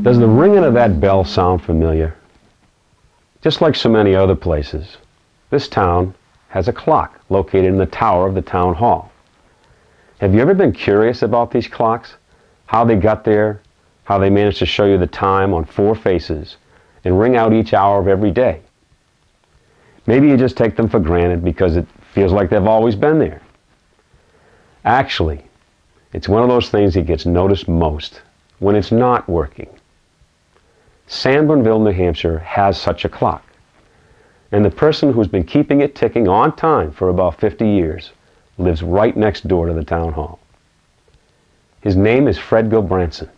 Does the ringing of that bell sound familiar? Just like so many other places, this town has a clock located in the tower of the town hall. Have you ever been curious about these clocks? How they got there, how they managed to show you the time on 4 faces and ring out each hour of every day? Maybe you just take them for granted because it feels like they've always been there. Actually, it's one of those things that gets noticed most when it's not working. Sanbornville, New Hampshire has such a clock, and the person who's been keeping it ticking on time for about 50 years lives right next door to the town hall. His name is Fred Guldbrandsen.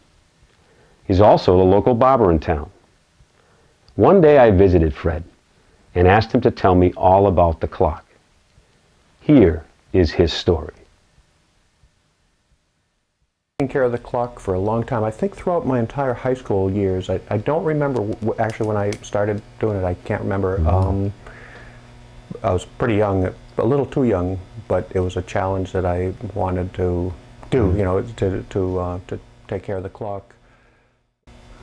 He's also the local barber in town. One day I visited Fred and asked him to tell me all about the clock. Here is his story. Taking care of the clock for a long time. I think throughout my entire high school years. I don't remember actually when I started doing it. I can't remember. I was pretty young, a little too young, but it was a challenge that I wanted to do. You know, to take care of the clock.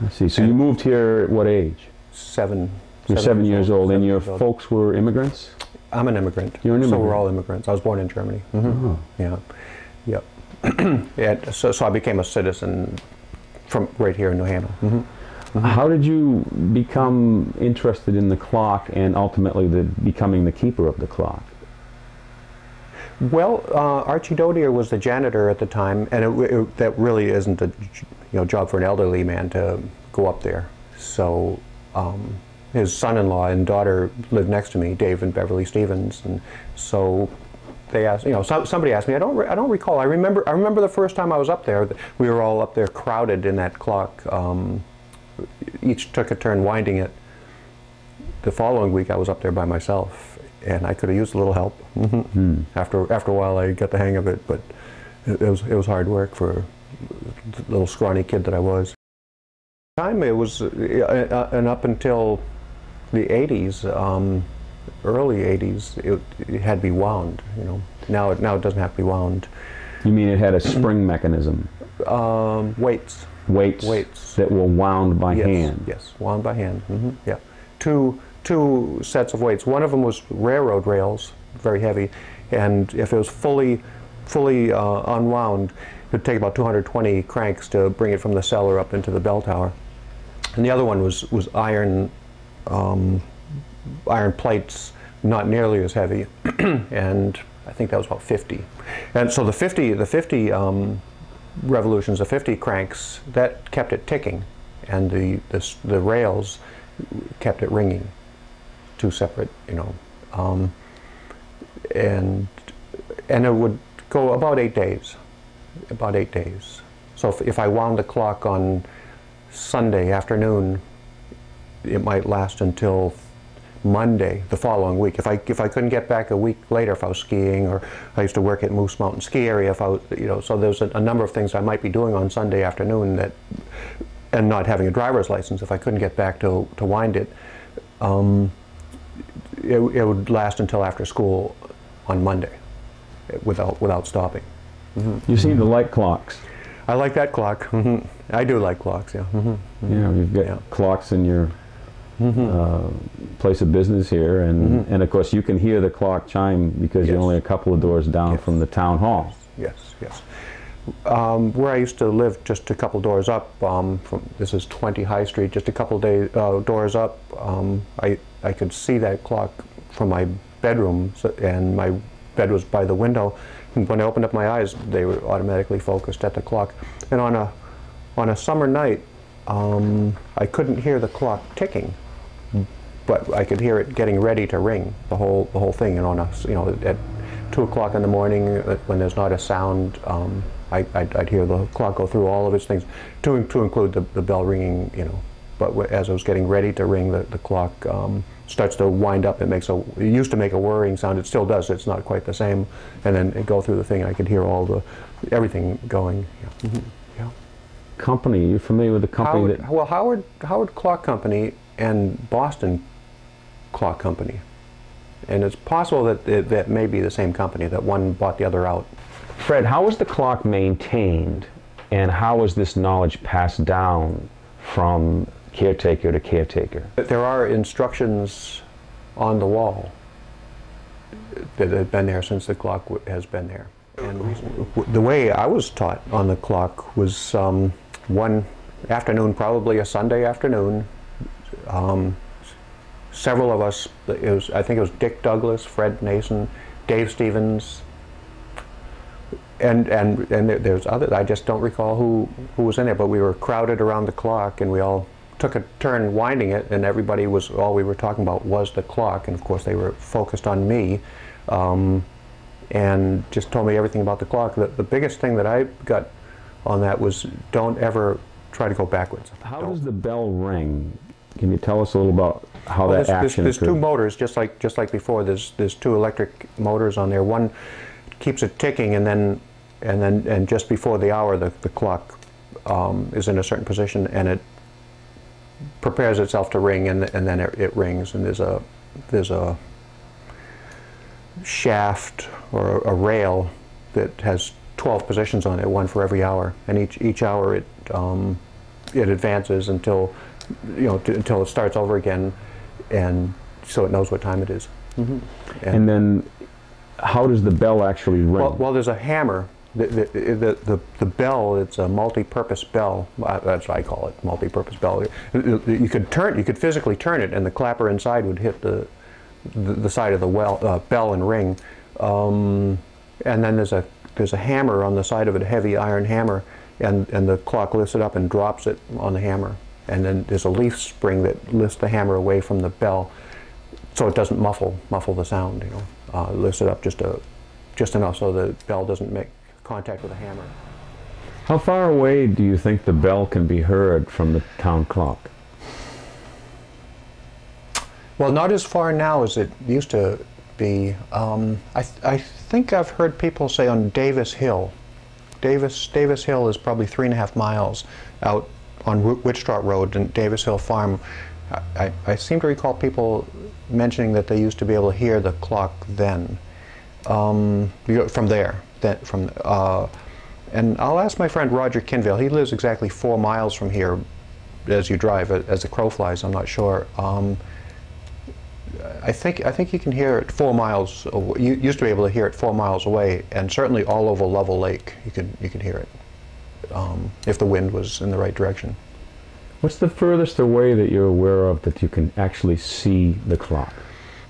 I see. So you moved here at what age? 7. You're 7 years old, and your folks were immigrants? I'm an immigrant. You're an immigrant. So we're all immigrants. I was born in Germany. Oh. Yeah. Yep. So I became a citizen from right here in New Hampshire. How did you become interested in the clock and ultimately becoming the keeper of the clock? Well, Archie Dodier was the janitor at the time, and that really isn't a job for an elderly man to go up there. So his son-in-law and daughter lived next to me, Dave and Beverly Stevens, and so they asked, somebody asked me. I don't recall. I remember the first time I was up there. We were all up there crowded in that clock. Each took a turn winding it. The following week, I was up there by myself, and I could have used a little help. After a while, I got the hang of it, but it was hard work for the little scrawny kid that I was. Time it was, and up until the 80s. Early 80s, it had to be wound. Now it doesn't have to be wound. You mean it had a spring mechanism? Weights. Weights that were wound by hand. Yes, wound by hand. Yeah, two sets of weights. One of them was railroad rails, very heavy, and if it was fully unwound, it would take about 220 cranks to bring it from the cellar up into the bell tower. And the other one was iron. Iron plates, not nearly as heavy, and I think that was about 50. And so the 50 revolutions, the 50 cranks, that kept it ticking, and the rails kept it ringing. 2 separate, and it would go about 8 days. About 8 days. So if I wound the clock on Sunday afternoon, it might last until Monday the following week. If I couldn't get back a week later, if I was skiing, or I used to work at Moose Mountain Ski Area, if I was, so there's a number of things I might be doing on Sunday afternoon and not having a driver's license. If I couldn't get back to wind it, it would last until after school on Monday, without stopping. You seem to like clocks. I like that clock. I do like clocks. Yeah. Yeah, you've got clocks in your place of business here, and of course you can hear the clock chime because you're only a couple of doors down from the town hall. Yes. Where I used to live, just a couple doors up, this is 20 High Street, just a couple doors up, I could see that clock from my bedroom, and my bed was by the window. And when I opened up my eyes, they were automatically focused at the clock. And on a summer night, I couldn't hear the clock ticking, but I could hear it getting ready to ring, the whole thing. And at 2 o'clock in the morning, when there's not a sound, I'd hear the clock go through all of its things, to include the bell ringing. But as I was getting ready to ring, the clock starts to wind up. It used to make a whirring sound. It still does. It's not quite the same. And then it go through the thing. I could hear everything going. Yeah. Company. You're familiar with the company Howard Clock Company and Boston Clock Company, and it's possible that may be the same company, that one bought the other out. Fred, how was the clock maintained, and how was this knowledge passed down from caretaker to caretaker? There are instructions on the wall that have been there since the clock has been there. And the way I was taught on the clock was one afternoon, probably a Sunday afternoon, several of us, I think it was Dick Douglas, Fred Nason, Dave Stevens, and there's others. I just don't recall who was in there, but we were crowded around the clock, and we all took a turn winding it, and everybody was, all we were talking about was the clock, and of course they were focused on me, and just told me everything about the clock. The biggest thing that I got on that was don't ever try to go backwards. How does the bell ring? Can you tell us a little about how that action There's occurs? two motors, just like before. There's two electric motors on there. One keeps it ticking, and just before the hour, the clock is in a certain position, and it prepares itself to ring, and then it rings. And there's a shaft or a rail that has 12 positions on it, one for every hour, and each hour it advances until until it starts over again, and so it knows what time it is. Mm-hmm. And then how does the bell actually ring? Well, there's a hammer. The bell, it's a multi-purpose bell. That's what I call it, multi-purpose bell. You could physically turn it, and the clapper inside would hit the side of the bell and ring. And then there's a hammer on the side of it, a heavy iron hammer, and the clock lifts it up and drops it on the hammer. And then there's a leaf spring that lifts the hammer away from the bell, so it doesn't muffle the sound. It lifts it up just enough so the bell doesn't make contact with the hammer. How far away do you think the bell can be heard from the town clock? Well, not as far now as it used to be. I think I've heard people say on Davis Hill. Davis Hill is probably 3.5 miles out on Wichtrot Road and Davis Hill Farm. I seem to recall people mentioning that they used to be able to hear the clock then. From there. And I'll ask my friend Roger Kinville. He lives exactly 4 miles from here as you drive, as the crow flies. I'm not sure. I think you can hear it 4 miles. You used to be able to hear it 4 miles away, and certainly all over Level Lake you can hear it if the wind was in the right direction. What's the furthest away that you're aware of that you can actually see the clock?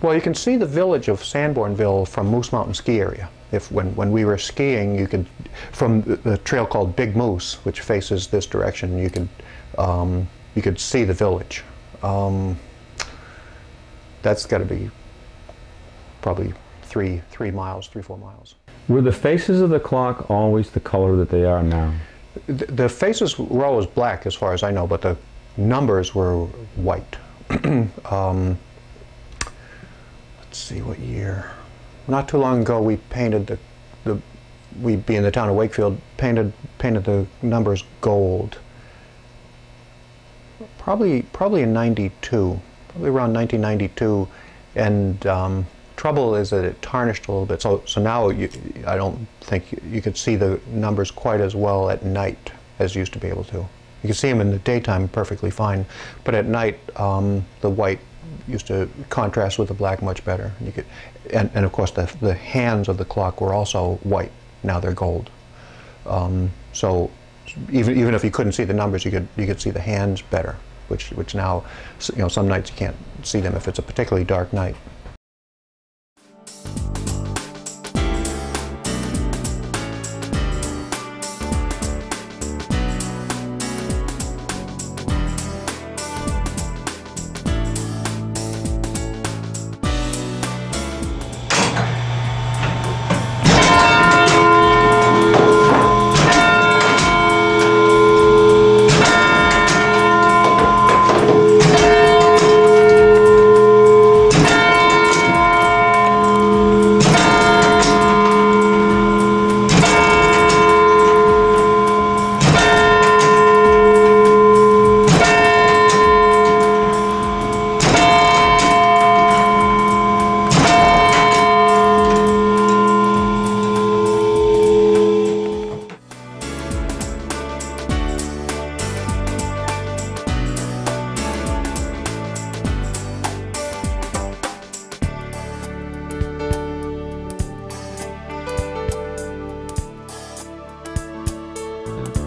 Well, you can see the village of Sanbornville from Moose Mountain Ski Area. When we were skiing, you could, from the trail called Big Moose, which faces this direction, you could see the village. That's got to be probably 3 miles, 3-4 miles. Were the faces of the clock always the color that they are now? The faces were always black, as far as I know, but the numbers were white. Let's see what year. Not too long ago, we painted we being in the town of Wakefield, painted the numbers gold. Probably in '92, probably around 1992, and trouble is that it tarnished a little bit. So now I don't think you could see the numbers quite as well at night as you used to be able to. You could see them in the daytime perfectly fine, but at night the white used to contrast with the black much better. And of course the hands of the clock were also white. Now they're gold. So even if you couldn't see the numbers, you could see the hands better, which now, some nights you can't see them if it's a particularly dark night. you.